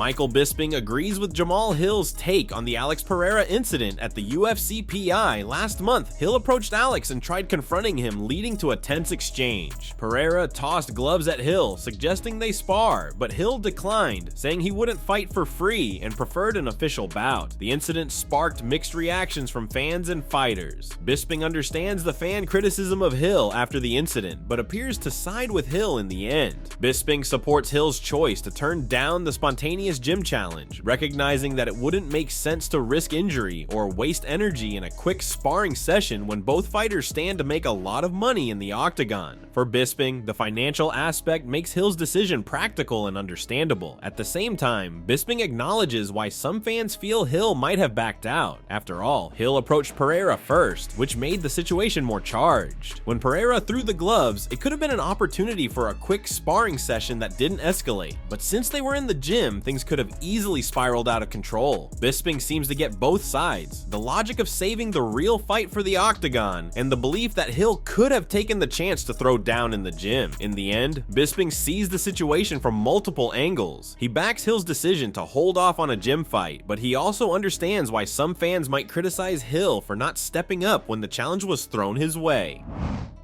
Michael Bisping agrees with Jamahal Hill's take on the Alex Pereira incident at the UFC P.I. last month. Hill approached Alex and tried confronting him, leading to a tense exchange. Pereira tossed gloves at Hill, suggesting they spar, but Hill declined, saying he wouldn't fight for free and preferred an official bout. The incident sparked mixed reactions from fans and fighters. Bisping understands the fan criticism of Hill after the incident, but appears to side with Hill in the end. Bisping supports Hill's choice to turn down the spontaneous gym challenge, recognizing that it wouldn't make sense to risk injury or waste energy in a quick sparring session when both fighters stand to make a lot of money in the octagon. For Bisping, the financial aspect makes Hill's decision practical and understandable. At the same time, Bisping acknowledges why some fans feel Hill might have backed out. After all, Hill approached Pereira first, which made the situation more charged. When Pereira threw the gloves, it could have been an opportunity for a quick sparring session that didn't escalate, but since they were in the gym, things could have easily spiraled out of control. Bisping seems to get both sides, the logic of saving the real fight for the octagon, and the belief that Hill could have taken the chance to throw down in the gym. In the end, Bisping sees the situation from multiple angles. He backs Hill's decision to hold off on a gym fight, but he also understands why some fans might criticize Hill for not stepping up when the challenge was thrown his way.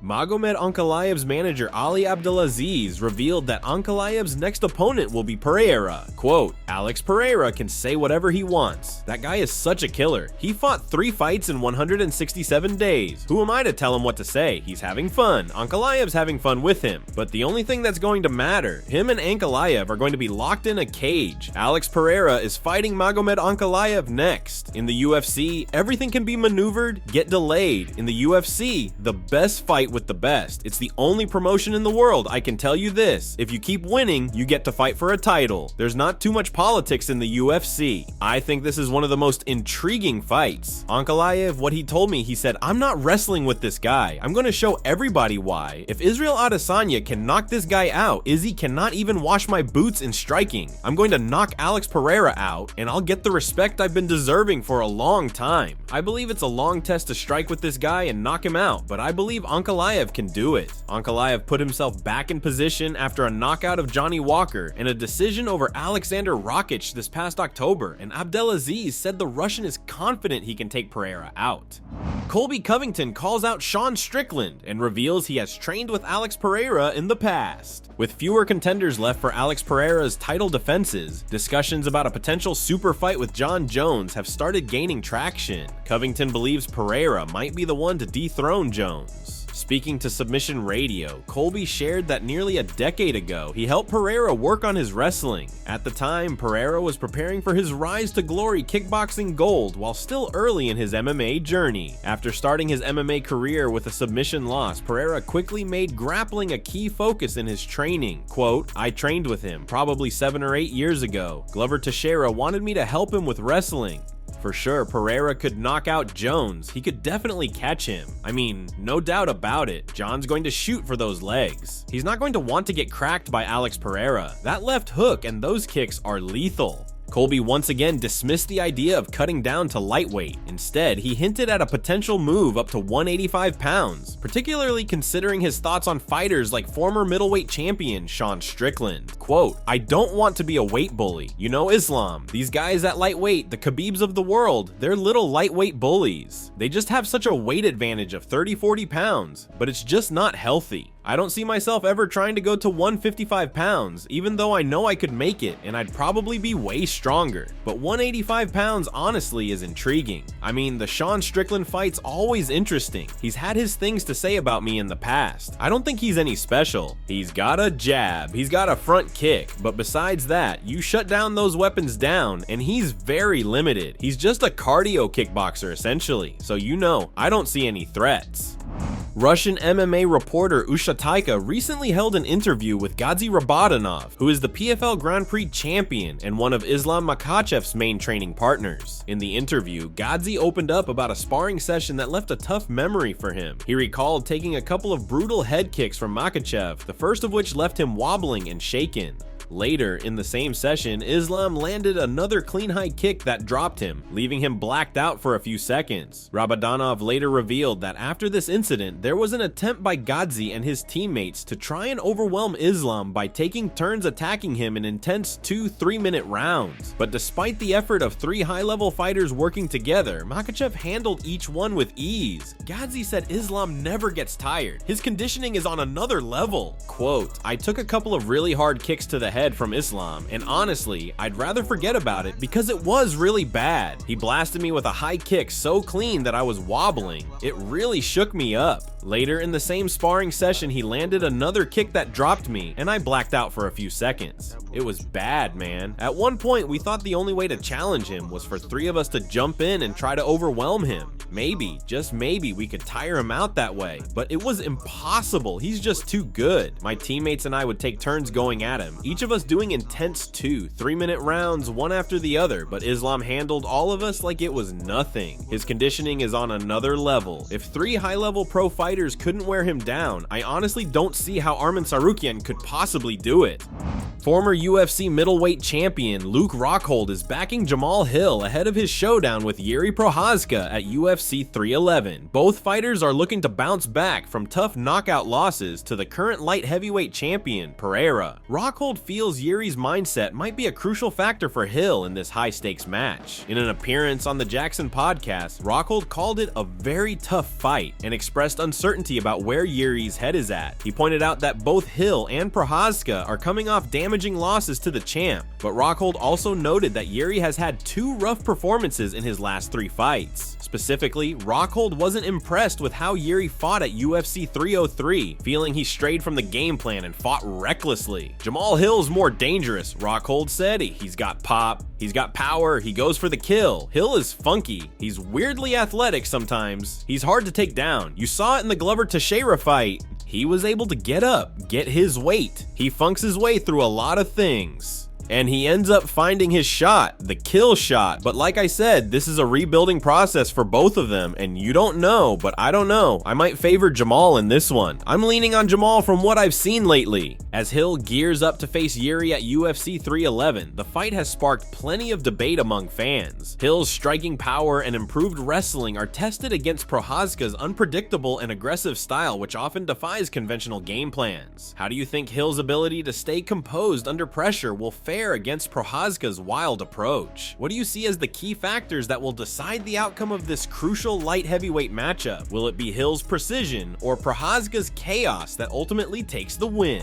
Magomed Ankalaev's manager Ali Abdelaziz revealed that Ankalaev's next opponent will be Pereira. Quote, "Alex Pereira can say whatever he wants. That guy is such a killer. He fought 3 fights in 167 days. Who am I to tell him what to say? He's having fun. Ankalaev's having fun with him. But the only thing that's going to matter, him and Ankalaev are going to be locked in a cage. Alex Pereira is fighting Magomed Ankalaev next. In the UFC, everything can be maneuvered, get delayed. In the UFC, the best fight with the best. It's the only promotion in the world, I can tell you this. If you keep winning, you get to fight for a title. There's not too much politics in the UFC. I think this is one of the most intriguing fights." Ankalaev, what he told me, he said, "I'm not wrestling with this guy. I'm going to show everybody why. If Israel Adesanya can knock this guy out, Izzy cannot even wash my boots in striking. I'm going to knock Alex Pereira out, and I'll get the respect I've been deserving for a long time. I believe it's a long test to strike with this guy and knock him out, but I believe Ankalaev can do it." Ankalaev put himself back in position after a knockout of Johnny Walker and a decision over Alexander Rakic this past October, and Abdelaziz said the Russian is confident he can take Pereira out. Colby Covington calls out Sean Strickland and reveals he has trained with Alex Pereira in the past. With fewer contenders left for Alex Pereira's title defenses, discussions about a potential super fight with John Jones have started gaining traction. Covington believes Pereira might be the one to dethrone Jones. Speaking to Submission Radio, Colby shared that nearly a decade ago, he helped Pereira work on his wrestling. At the time, Pereira was preparing for his rise to glory kickboxing gold while still early in his MMA journey. After starting his MMA career with a submission loss, Pereira quickly made grappling a key focus in his training. Quote, "I trained with him probably 7 or 8 years ago. Glover Teixeira wanted me to help him with wrestling. For sure, Pereira could knock out Jones. He could definitely catch him. I mean, no doubt about it. John's going to shoot for those legs. He's not going to want to get cracked by Alex Pereira. That left hook and those kicks are lethal." Colby once again dismissed the idea of cutting down to lightweight. Instead, he hinted at a potential move up to 185 pounds, particularly considering his thoughts on fighters like former middleweight champion Sean Strickland. Quote, "I don't want to be a weight bully. You know Islam. These guys at lightweight, the Khabibs of the world, they're little lightweight bullies. They just have such a weight advantage of 30-40 pounds, but it's just not healthy. I don't see myself ever trying to go to 155 pounds, even though I know I could make it and I'd probably be way stronger. But 185 pounds honestly is intriguing. I mean, the Sean Strickland fight's always interesting. He's had his things to say about me in the past. I don't think he's any special. He's got a jab, he's got a front kick, but besides that, you shut down those weapons down and he's very limited. He's just a cardio kickboxer essentially, so you know, I don't see any threats." Russian MMA reporter Usha Taika recently held an interview with Gadzhi Rabadanov, who is the PFL Grand Prix champion and one of Islam Makhachev's main training partners. In the interview, Gadzhi opened up about a sparring session that left a tough memory for him. He recalled taking a couple of brutal head kicks from Makhachev, the first of which left him wobbling and shaken. Later in the same session, Islam landed another clean high kick that dropped him, leaving him blacked out for a few seconds. Rabadanov later revealed that after this incident, there was an attempt by Gadzhi and his teammates to try and overwhelm Islam by taking turns attacking him in intense 2-3 minute rounds. But despite the effort of 3 high-level fighters working together, Makhachev handled each one with ease. Gadzhi said Islam never gets tired. His conditioning is on another level. Quote, "I took a couple of really hard kicks to the head from Islam, and honestly, I'd rather forget about it because it was really bad. He blasted me with a high kick so clean that I was wobbling. It really shook me up." Later in the same sparring session, he landed another kick that dropped me, and I blacked out for a few seconds. It was bad, man. At one point, we thought the only way to challenge him was for 3 of us to jump in and try to overwhelm him. Maybe, just maybe, we could tire him out that way, but it was impossible. He's just too good. My teammates and I would take turns going at him, each of us doing intense 2-3 minute rounds, one after the other, but Islam handled all of us like it was nothing. His conditioning is on another level. If 3 high-level pro fighters couldn't wear him down, I honestly don't see how Arman Tsarukyan could possibly do it. Former UFC middleweight champion Luke Rockhold is backing Jamahal Hill ahead of his showdown with Jiri Prochazka at UFC 311. Both fighters are looking to bounce back from tough knockout losses to the current light heavyweight champion, Pereira. Rockhold feels Jiri's mindset might be a crucial factor for Hill in this high-stakes match. In an appearance on the Jackson podcast, Rockhold called it a very tough fight and expressed uncertainty about where Jiri's head is at. He pointed out that both Hill and Prochazka are coming off damaging losses to the champ, but Rockhold also noted that Jiri has had 2 rough performances in his last 3 fights. Specifically, Rockhold wasn't impressed with how Jiri fought at UFC 303, feeling he strayed from the game plan and fought recklessly. Jamahal Hill's more dangerous, Rockhold said. He's got pop, he's got power, he goes for the kill. Hill is funky, he's weirdly athletic sometimes, he's hard to take down. You saw it in the Glover-Teixeira fight. He was able to get up, get his weight. He funks his way through a lot of things. And he ends up finding his shot, the kill shot. But like I said, this is a rebuilding process for both of them, and you don't know, but I don't know. I might favor Jamahal in this one. I'm leaning on Jamahal from what I've seen lately. As Hill gears up to face Jiri at UFC 311, the fight has sparked plenty of debate among fans. Hill's striking power and improved wrestling are tested against Prochazka's unpredictable and aggressive style, which often defies conventional game plans. How do you think Hill's ability to stay composed under pressure will fare against Prochazka's wild approach? What do you see as the key factors that will decide the outcome of this crucial light heavyweight matchup? Will it be Hill's precision or Prochazka's chaos that ultimately takes the win?